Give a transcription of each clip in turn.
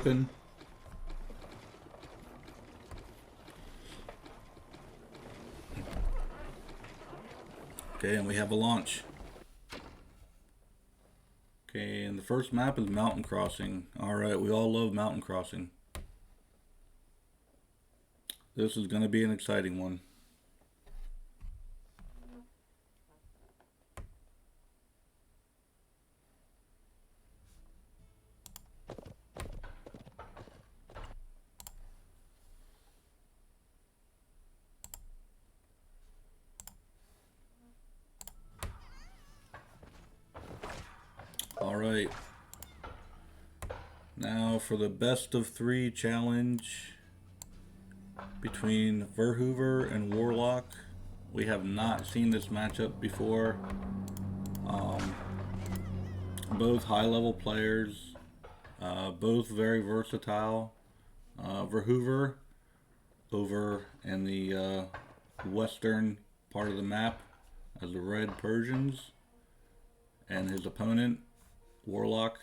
open. Okay, and we have a launch. Okay, and the first map is Mountain Crossing. Alright, we all love Mountain Crossing. This is going to be an exciting one. Alright, now for the best of 3 challenge between Verhuver and Warlock. We have not seen this matchup before. Both high level players, both very versatile. Verhuver over in the western part of the map as the Red Persians, and his opponent Warlock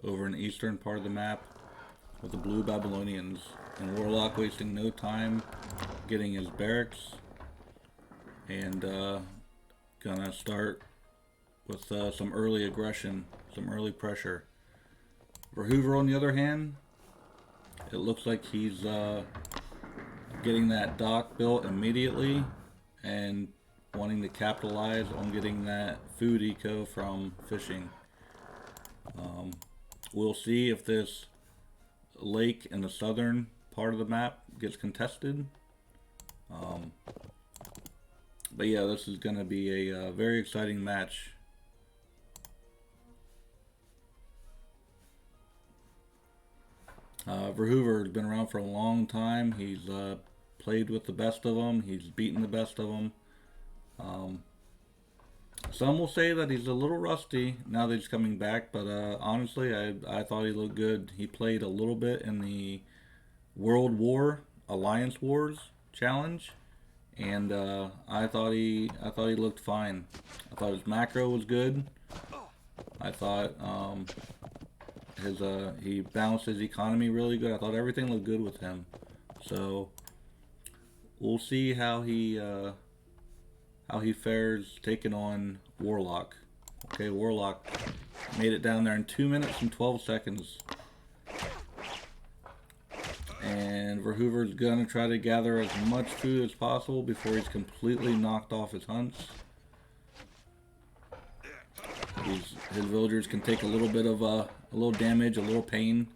over in the eastern part of the map with the Blue Babylonians, and Warlock wasting no time getting his barracks and gonna start with some early aggression, some early pressure. Verhuver, on the other hand, it looks like he's getting that dock built immediately and wanting to capitalize on getting that food eco from fishing. We'll see if this lake in the southern part of the map gets contested. But yeah, this is going to be a very exciting match. Verhuver has been around for a long time. He's played with the best of them. He's beaten the best of them. Some will say that he's a little rusty now that he's coming back, but honestly, I thought he looked good. He played a little bit in the World War Alliance Wars challenge, and I thought he looked fine. I thought his macro was good. I thought he balanced his economy really good. I thought everything looked good with him. So we'll see how he fares taking on Warlock. Okay, Warlock made it down there in 2 minutes and 12 seconds. And Verhuver's gonna try to gather as much food as possible before he's completely knocked off his hunts. His villagers can take a little bit of a little damage, a little pain.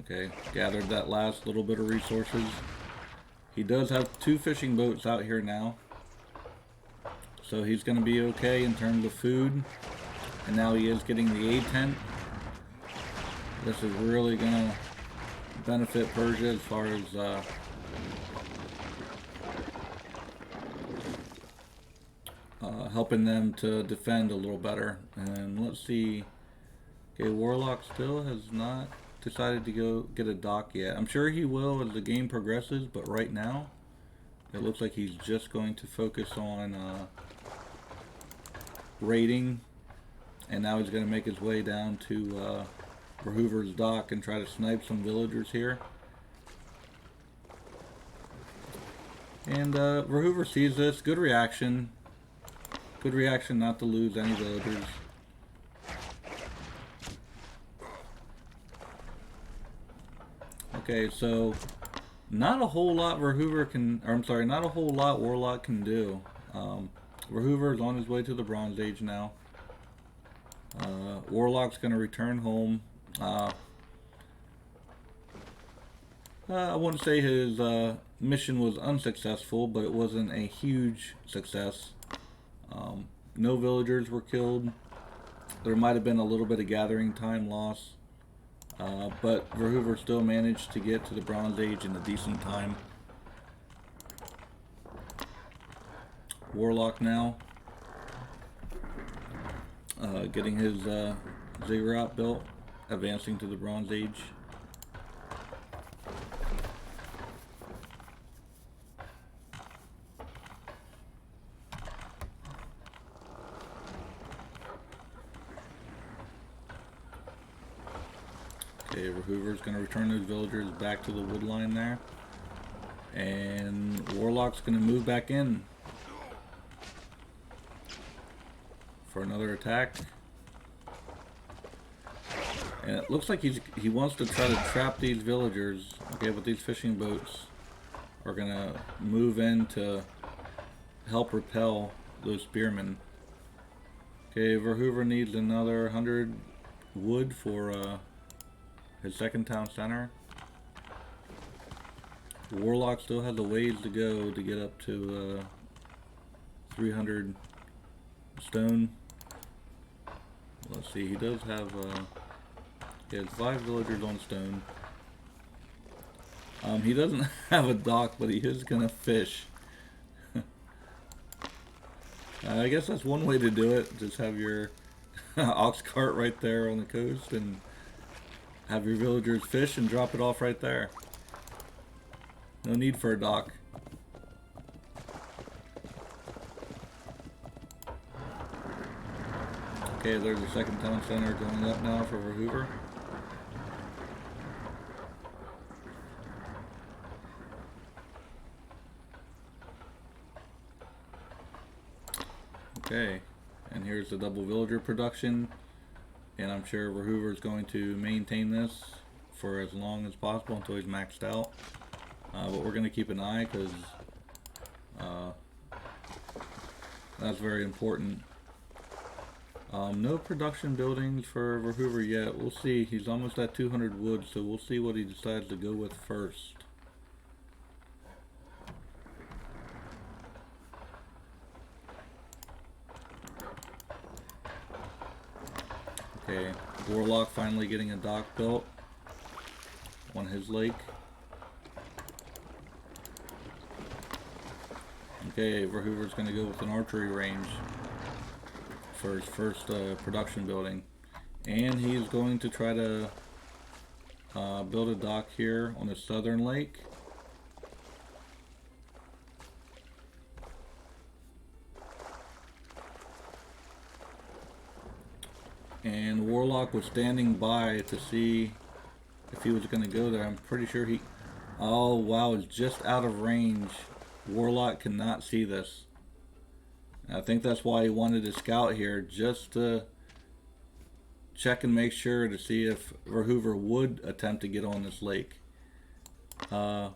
Okay, gathered that last little bit of resources. He does have 2 fishing boats out here now, so he's going to be okay in terms of food. And now he is getting the aid tent. This is really going to benefit Persia as far as helping them to defend a little better. And let's see. Okay, Warlock still has not decided to go get a dock yet. I'm sure he will as the game progresses, but right now it looks like he's just going to focus on raiding, and now he's going to make his way down to Verhuver's dock and try to snipe some villagers here. And Verhuver sees this. Good reaction. Good reaction not to lose any villagers. Okay, so not a whole lot Verhuver can, or I'm sorry, not a whole lot Warlock can do. Verhuver is on his way to the Bronze Age now. Warlock's going to return home. I wouldn't say his mission was unsuccessful, but it wasn't a huge success. No villagers were killed. There might have been a little bit of gathering time loss. But Verhuver still managed to get to the Bronze Age in a decent time. Warlock now getting his ziggurat built, advancing to the Bronze Age. Okay, Verhuver's going to return those villagers back to the wood line there. And Warlock's going to move back in for another attack. And it looks like he wants to try to trap these villagers. Okay, but these fishing boats are going to move in to help repel those spearmen. Okay, Verhuver needs another 100 wood for his second town center. Warlock still has a ways to go to get up to 300 stone. Let's see, he does have he has 5 villagers on stone. He doesn't have a dock, but he is gonna fish. I guess that's one way to do it. Just have your ox cart right there on the coast and have your villagers fish and drop it off right there. No need for a dock. Okay, there's the second town center going up now for Verhuver. Okay, and here's the double villager production, and I'm sure Verhuver is going to maintain this for as long as possible until he's maxed out. But we're going to keep an eye because that's very important. No production buildings for Verhuver yet. We'll see. He's almost at 200 wood, so we'll see what he decides to go with first. Okay, Warlock finally getting a dock built on his lake. Okay, Verhuver's going to go with an archery range for his first production building. And he's going to try to build a dock here on the southern lake. And Warlock was standing by to see if he was going to go there. I'm pretty sure he... Oh, wow, it's just out of range. Warlock cannot see this. I think that's why he wanted to scout here, just to check and make sure to see if Verhuver would attempt to get on this lake. But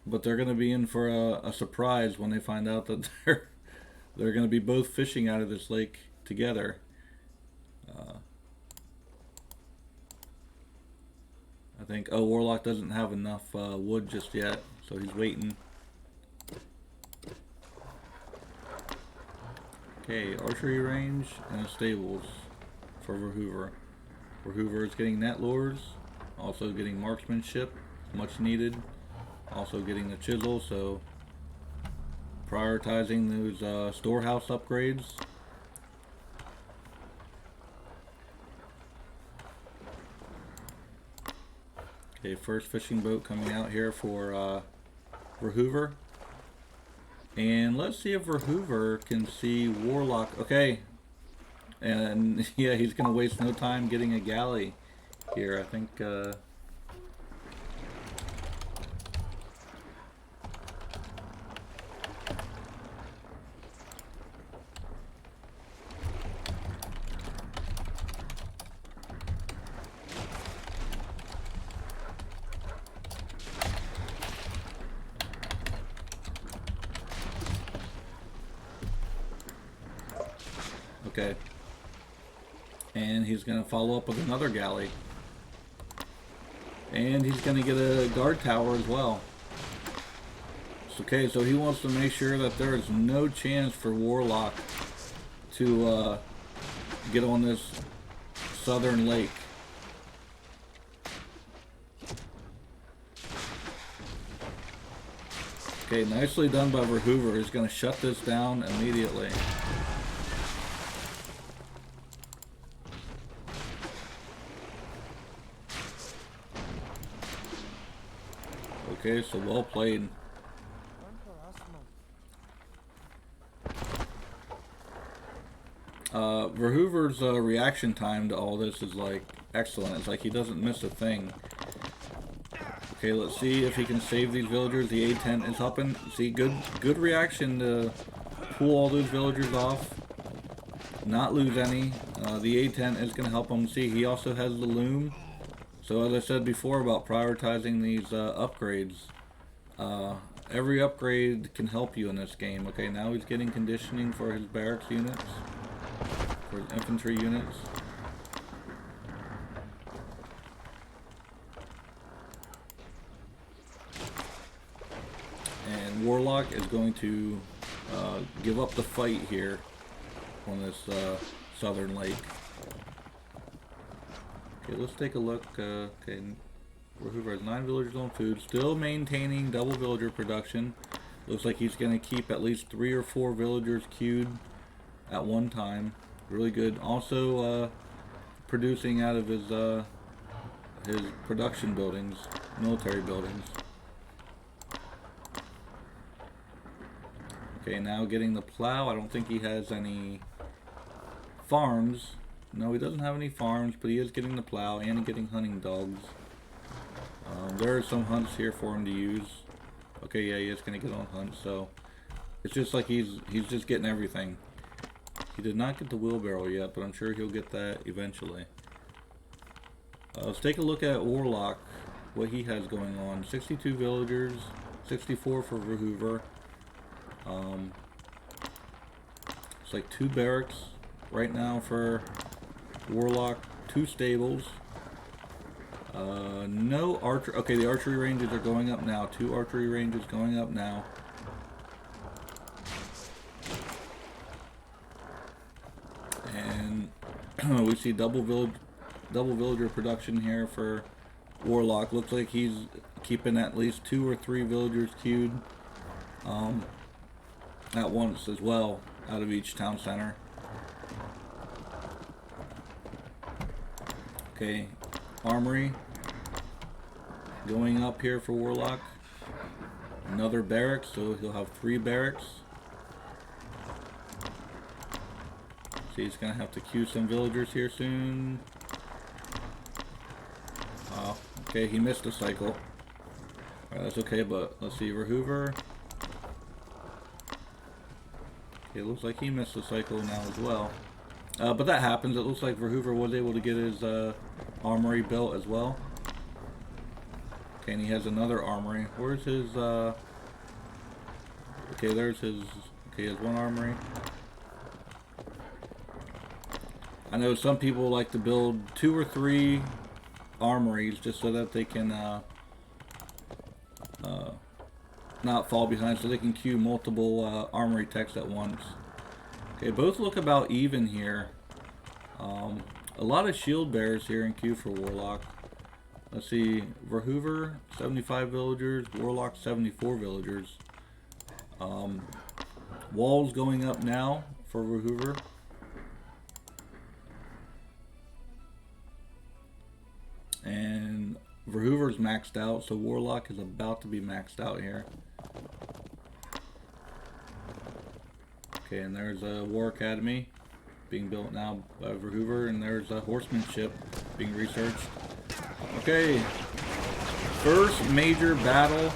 they're going to be in for a surprise when they find out that they're going to be both fishing out of this lake together. I think, oh, Warlock doesn't have enough wood just yet, so he's waiting. Okay, archery range and stables for Verhuver. Verhuver is getting net lures, also getting marksmanship, much needed, also getting the chisel, so prioritizing those storehouse upgrades. Okay, first fishing boat coming out here for Verhuver. And let's see if Verhuver can see Warlock. Okay. And yeah, he's going to waste no time getting a galley here. I think... Okay. And he's going to follow up with another galley. And he's going to get a guard tower as well. Okay, so he wants to make sure that there is no chance for Warlock to get on this southern lake. Okay, nicely done by Verhuver. He's going to shut this down immediately. Okay, so well played. Verhuver's reaction time to all this is like excellent. It's like he doesn't miss a thing. Okay, let's see if he can save these villagers. The A10 is helping. See, good reaction to pull all those villagers off. Not lose any. The A10 is going to help him. See, he also has the loom. So as I said before about prioritizing these upgrades, every upgrade can help you in this game. Okay, now he's getting conditioning for his barracks units, for his infantry units. And Warlock is going to give up the fight here on this southern lake. Okay, let's take a look. Okay, Verhuver has 9 villagers on food, still maintaining double villager production. Looks like he's going to keep at least 3 or 4 villagers queued at one time. Really good. Also producing out of his production buildings, military buildings. Okay, now getting the plow. I don't think he has any farms. No, he doesn't have any farms, but he is getting the plow and getting hunting dogs. There are some hunts here for him to use. Okay, yeah, he is going to get on hunts, so it's just like he's just getting everything. He did not get the wheelbarrow yet, but I'm sure he'll get that eventually. Let's take a look at Warlock, what he has going on. 62 villagers, 64 for Verhuver. It's like 2 barracks right now for Warlock, 2 stables. No archer. Okay, the archery ranges are going up now. 2 archery ranges going up now. And we see double villager production here for Warlock. Looks like he's keeping at least 2 or 3 villagers queued at once as well out of each town center. Okay, armory going up here for Warlock. Another barracks, so he'll have 3 barracks. See, he's gonna have to queue some villagers here soon. Oh, okay, he missed a cycle. Alright, that's okay, but let's see, Verhuver. Okay, it looks like he missed a cycle now as well. But that happens. It looks like Verhuver was able to get his armory built as well. Okay, and he has another armory. Where's his... Okay, there's his... Okay, he has 1 armory. I know some people like to build 2 or 3 armories just so that they can not fall behind, so they can queue multiple armory techs at once. Okay, both look about even here. A lot of shield bearers here in queue for Warlock. Let's see, Verhuver, 75 villagers, Warlock, 74 villagers. Walls going up now for Verhuver. And Verhuver's maxed out, so Warlock is about to be maxed out here. Okay, and there's a War Academy being built now by Verhuver, and there's a horsemanship being researched. Okay, first major battle.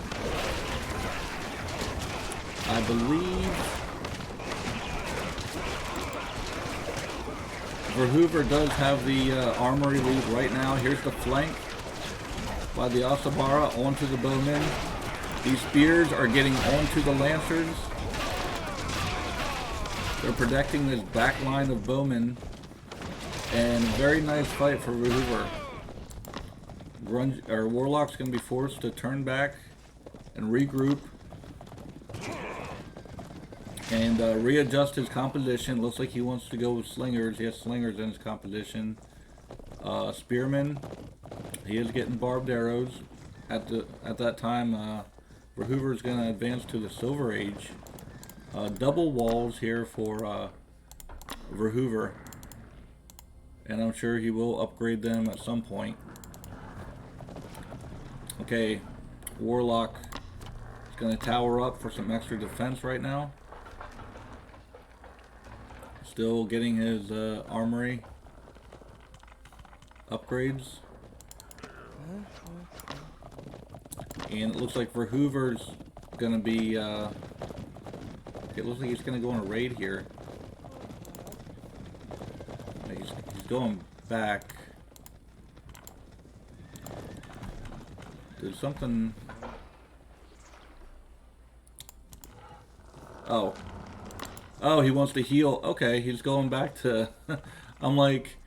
I believe Verhuver does have the armory lead right now. Here's the flank by the Asabara onto the bowmen. These spears are getting onto the lancers. They're protecting this back line of bowmen. And very nice fight for Verhuver. Warlock's going to be forced to turn back and regroup. And readjust his composition. Looks like he wants to go with slingers. He has slingers in his composition. Spearmen. He is getting barbed arrows. At that time, Verhuver is going to advance to the Silver Age. Double walls here for Verhuver. And I'm sure he will upgrade them at some point. Okay, Warlock is going to tower up for some extra defense right now. Still getting his armory upgrades. And it looks like Verhuver's gonna be, it looks like he's gonna go on a raid here. He's going back. There's something. Oh. Oh, he wants to heal. Okay, he's going back to... I'm like,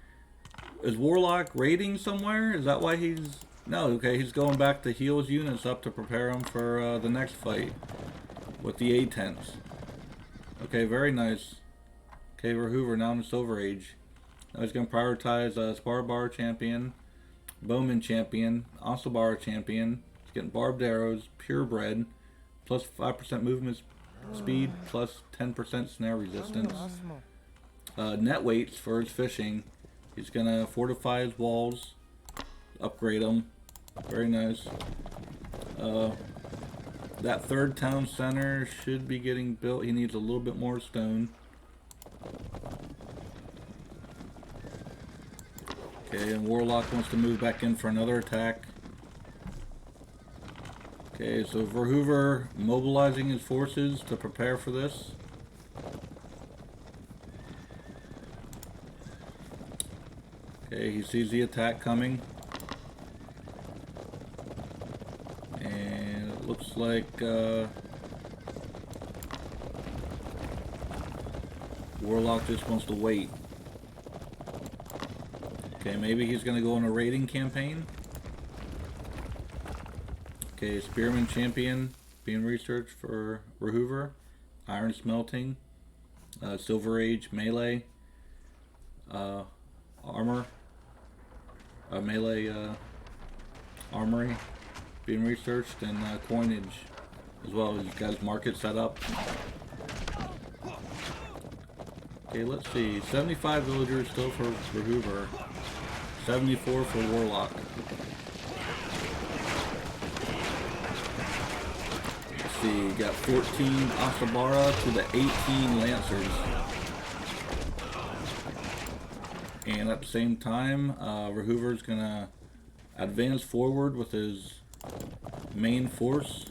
is Warlock raiding somewhere? Is that why he's... No, okay, he's going back to heal his units up to prepare them for the next fight with the A-tents. Okay, very nice. Okay, Verhuver now in the Silver Age. Now he's going to prioritize Sparbar Champion, Bowman Champion, Osobara Champion. He's getting Barbed Arrows, Purebred, plus 5% movement speed, plus 10% snare resistance. Net weights for his fishing. He's going to fortify his walls, upgrade them. Very nice. That third town center should be getting built. He needs a little bit more stone. Okay, and Warlock wants to move back in for another attack. Okay, so Verhuver mobilizing his forces to prepare for this. Okay, he sees the attack coming. And it looks like Warlock just wants to wait. Okay, maybe he's going to go on a raiding campaign. Okay, Spearman Champion being researched for Verhuver. Iron Smelting. Silver Age Melee. Armor. Melee Armory being researched. And coinage as well. He's got his market set up. Okay, let's see. 75 villagers still for Verhuver. 74 for Warlock. Let's see, got 14 Osobara to the 18 Lancers. And at the same time, Verhuver's gonna advance forward with his main force.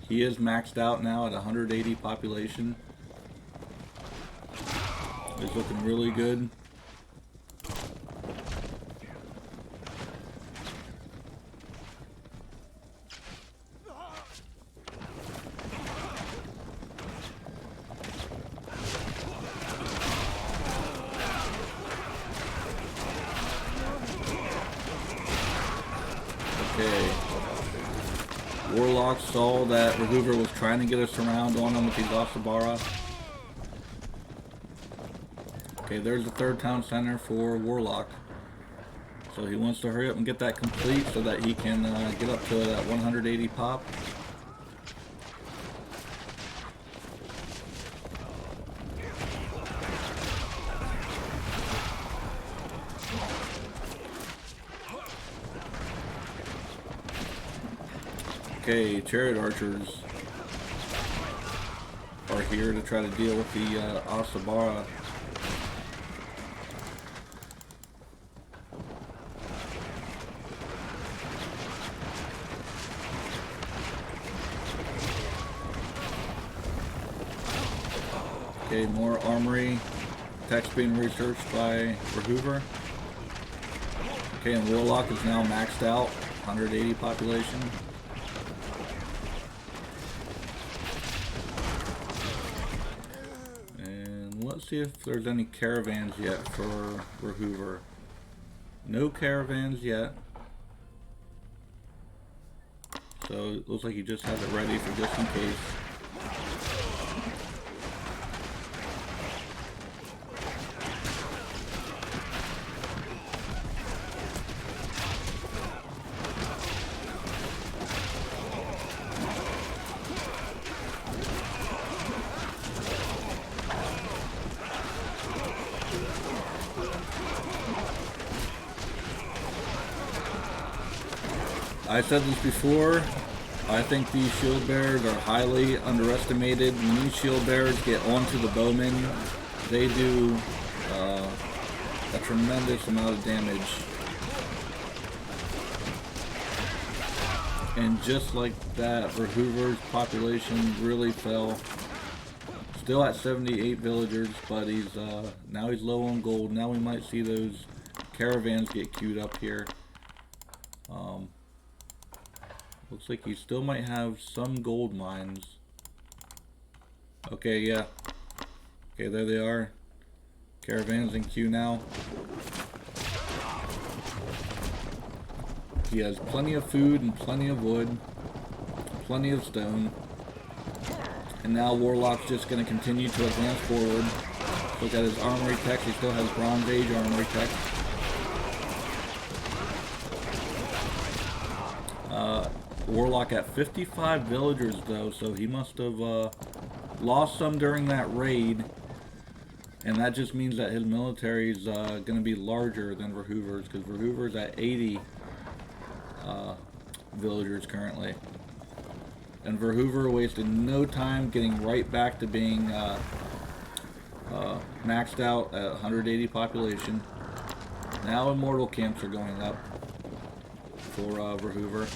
He is maxed out now at 180 population. He's looking really good. Okay. Warlock saw that Verhuver was trying to get a surround on him with these Osobara. Okay, there's the third town center for Warlock. So he wants to hurry up and get that complete so that he can get up to that 180 pop. Okay, Chariot Archers are here to try to deal with the Osobara. Okay, more armory. Text being researched by Verhuver. Okay, and Warlock is now maxed out, 180 population. And let's see if there's any caravans yet for Verhuver. No caravans yet. So it looks like he just has it ready for just in case. I said this before, I think these shield bearers are highly underestimated. When these shield bearers get onto the bowmen, they do a tremendous amount of damage. And just like that, Verhuver's population really fell. Still at 78 villagers, but now he's low on gold. Now we might see those caravans get queued up here. Looks like he still might have some gold mines. Okay, yeah. Okay, there they are. Caravans in queue now. He has plenty of food and plenty of wood. Plenty of stone. And now Warlock's just going to continue to advance forward. Look at his armory tech. He still has Bronze Age armory tech. Warlock at 55 villagers though, so he must have lost some during that raid. And that just means that his military is going to be larger than Verhuver's, because Verhuver's at 80 villagers currently. And Verhuver wasted no time getting right back to being maxed out at 180 population. Now immortal camps are going up for Verhuver.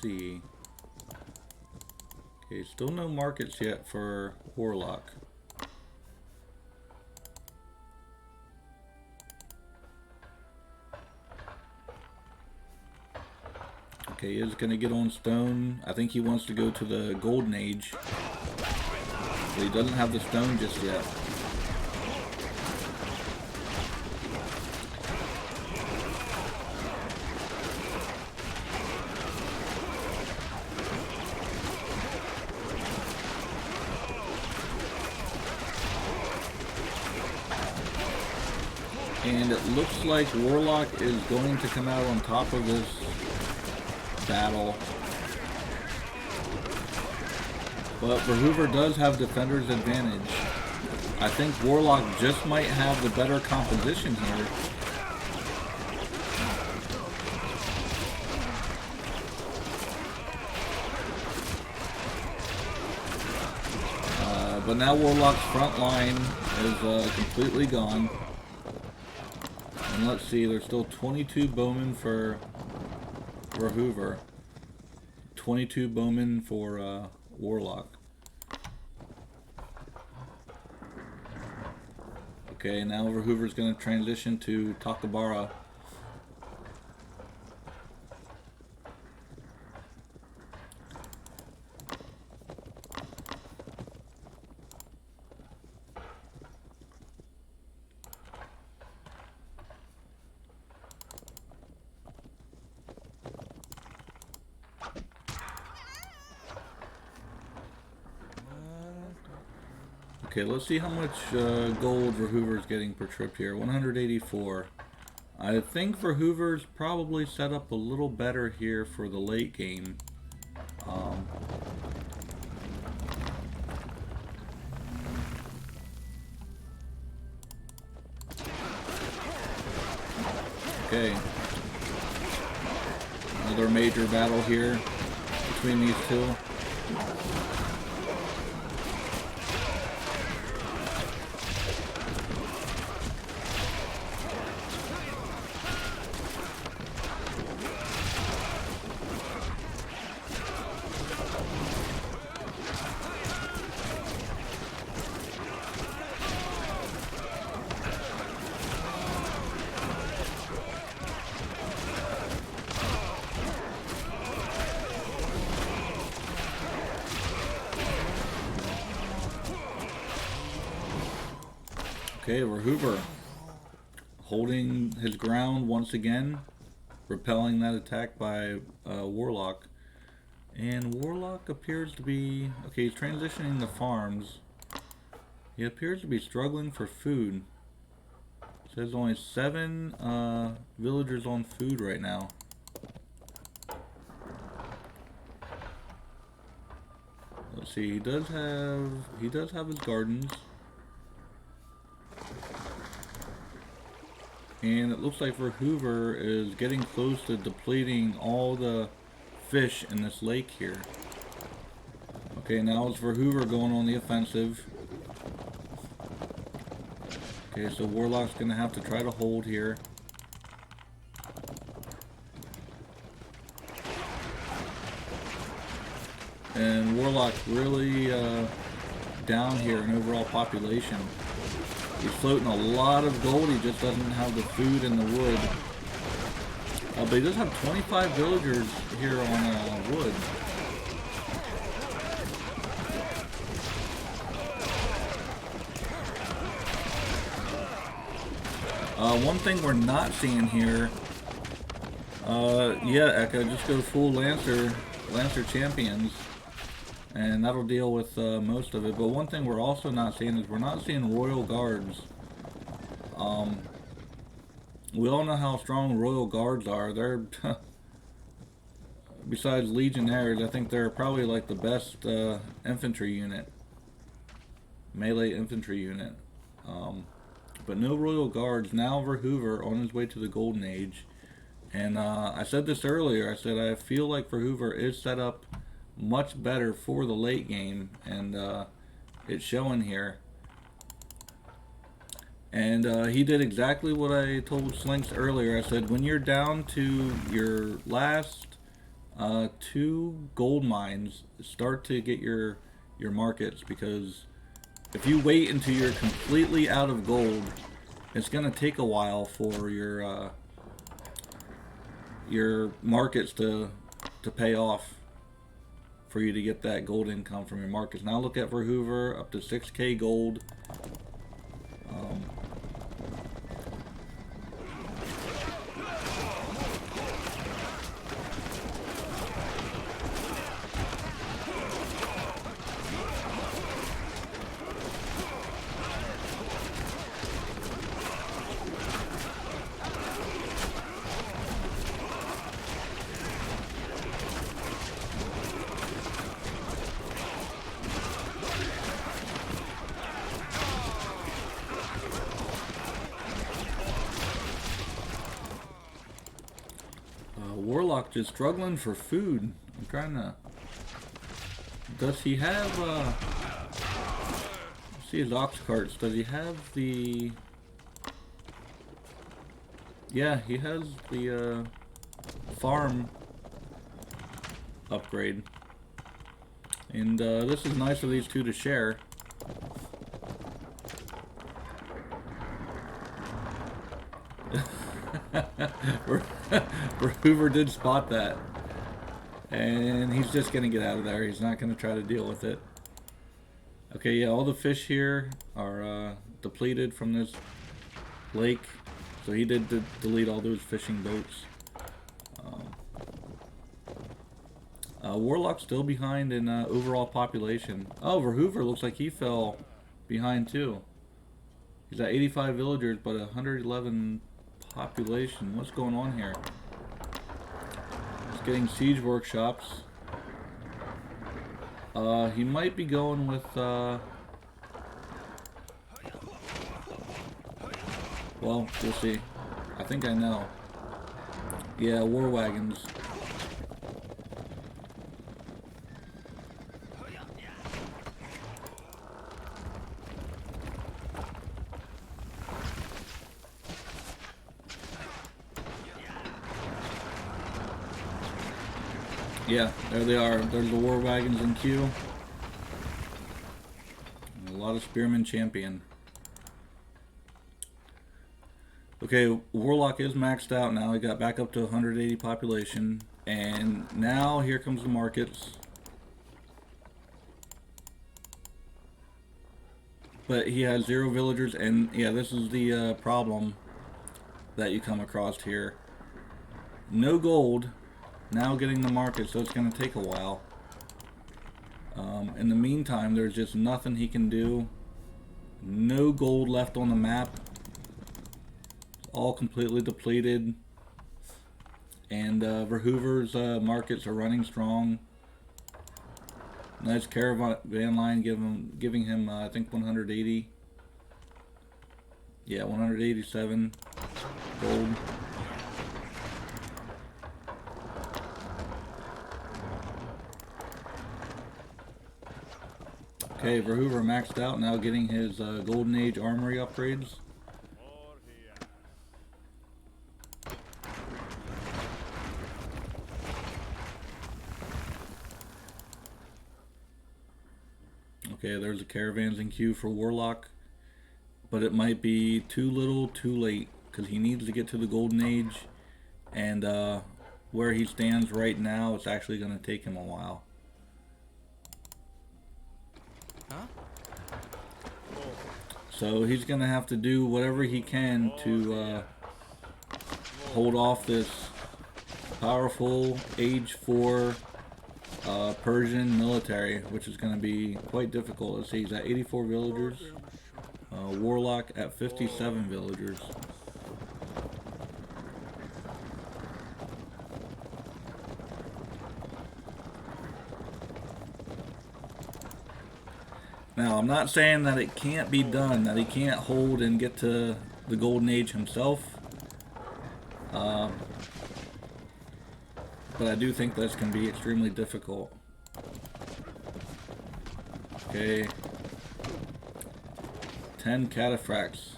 See. Okay, still no markets yet for Warlock. Okay, he is going to get on stone. I think he wants to go to the Golden Age. But he doesn't have the stone just yet. And it looks like Warlock is going to come out on top of this battle. But Verhuver does have Defender's advantage. I think Warlock just might have the better composition here. But now Warlock's front line is completely gone. And let's see, there's still 22 bowmen for Verhuver. 22 bowmen for Warlock. Okay, now Verhuver's going to transition to Takabara. Okay, let's see how much gold Verhuver's getting per trip here. 184. I think Verhuver's probably set up a little better here for the late game. Okay. Another major battle here between these two. Okay, Verhuver holding his ground once again, repelling that attack by Warlock. And Warlock appears to be... okay, he's transitioning the farms. He appears to be struggling for food. It says only 7 villagers on food right now. Let's see, he does have his gardens. And it looks like Verhuver is getting close to depleting all the fish in this lake here. Okay, now it's Verhuver going on the offensive. Okay, so Warlock's going to have to try to hold here. And Warlock's really down here in overall population. He's floating a lot of gold, he just doesn't have the food and the wood. But he does have 25 villagers here on wood. One thing we're not seeing here, yeah, Echo, just go full Lancer champions, and that'll deal with most of it. But one thing we're also not seeing is we're not seeing Royal Guards. We all know how strong Royal Guards are. They're, besides Legionnaires, I think they're probably like the best infantry unit, melee infantry unit. But no Royal Guards. Now Verhuver on his way to the Golden Age. And I said this earlier, I said I feel like Verhuver is set up much better for the late game, and it's showing here. And he did exactly what I told Slinks earlier. I said when you're down to your last 2 gold mines, start to get your markets, because if you wait until you're completely out of gold, it's going to take a while for your markets to pay off, for you to get that gold income from your markets. Now look at Verhuver, up to 6k gold. Warlock just struggling for food. I'm trying to... Does he have, see his ox carts. Does he have the... Yeah, he has the, farm upgrade. And, this is nice of these two to share. Verhuver did spot that, and he's just gonna get out of there. He's not gonna try to deal with it. Okay, yeah, all the fish here are depleted from this lake, so he did delete all those fishing boats. Warlock's still behind in overall population. Oh, Verhuver looks like he fell behind too. He's at 85 villagers, but 111 population. What's going on here? He's getting siege workshops. He might be going with well, we'll see. I think I know. Yeah, war wagons. Yeah, there they are. There's the war wagons in queue. And a lot of spearmen champion. Okay, Warlock is maxed out now. He got back up to 180 population. And now here comes the markets. But he has 0 villagers, and yeah, this is the problem that you come across here. No gold. Now getting the market, so it's going to take a while. In the meantime, there's just nothing he can do. No gold left on the map. It's all completely depleted. And Verhuver's markets are running strong. Nice caravan line giving him I think 180. Yeah, 187. gold. Okay, Verhuver maxed out, now getting his Golden Age Armory upgrades. Okay, there's the caravans in queue for Warlock, but it might be too little, too late, because he needs to get to the Golden Age, and where he stands right now, it's actually going to take him a while. So he's going to have to do whatever he can to hold off this powerful Age 4 Persian military, which is going to be quite difficult. Let's see, he's at 84 villagers. Warlock at 57 villagers. Now, I'm not saying that it can't be done, that he can't hold and get to the Golden Age himself. But I do think this can be extremely difficult. Okay. 10 cataphracts.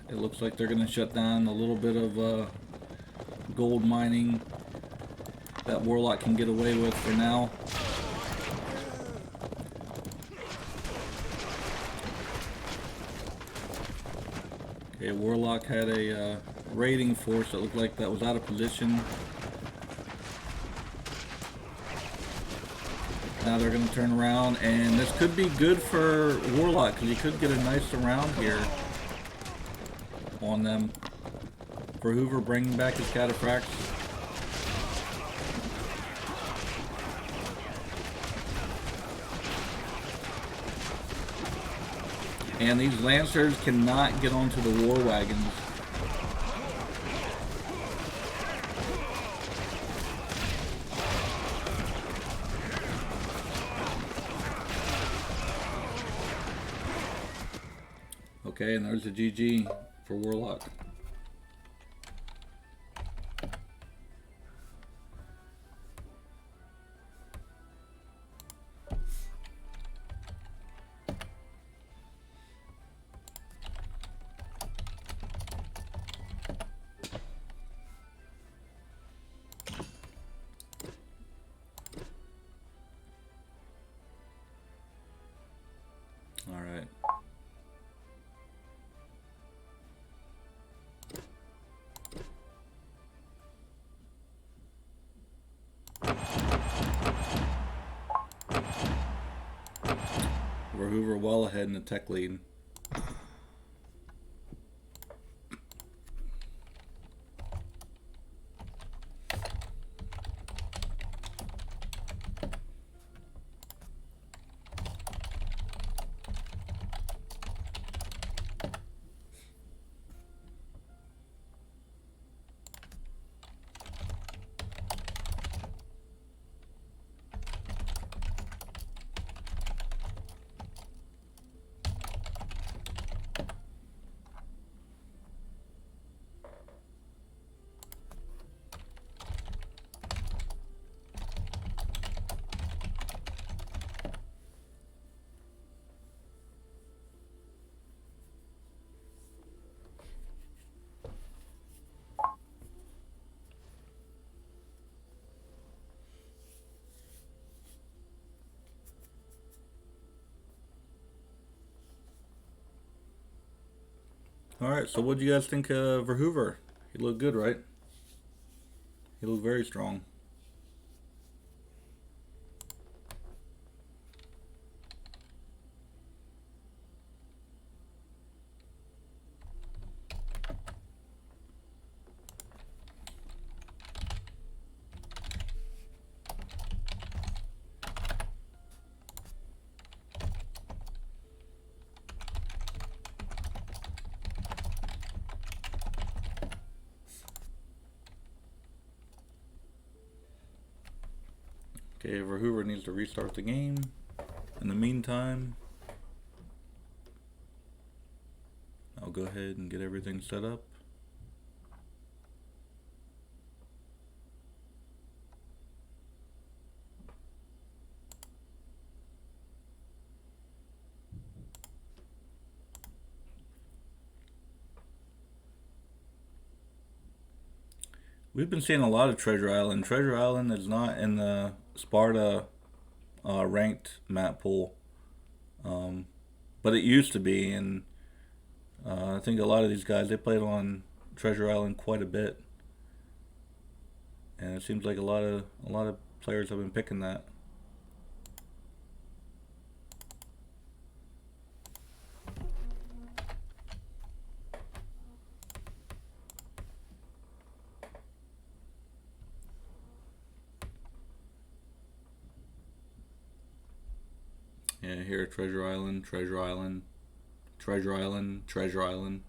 It looks like they're going to shut down a little bit of gold mining that Warlock can get away with for now. Okay, Warlock had a raiding force that looked like that was out of position. Now they're going to turn around, and this could be good for Warlock because he could get a nice round here on them. Verhuver bringing back his cataphracts. And these Lancers cannot get onto the war wagons. Okay, and there's a GG for Warlock. All right. Verhuver well ahead in the tech lead. Alright, so what do you guys think of Verhuver? He looked good, right? He looked very strong. Okay, Verhuver needs to restart the game. In the meantime, I'll go ahead and get everything set up. We've been seeing a lot of Treasure Island. Treasure Island is not in the Sparta ranked map pool, but it used to be, and I think a lot of these guys they played on Treasure Island quite a bit, and it seems like a lot of players have been picking that. Yeah, here Treasure Island, Treasure Island, Treasure Island, Treasure Island.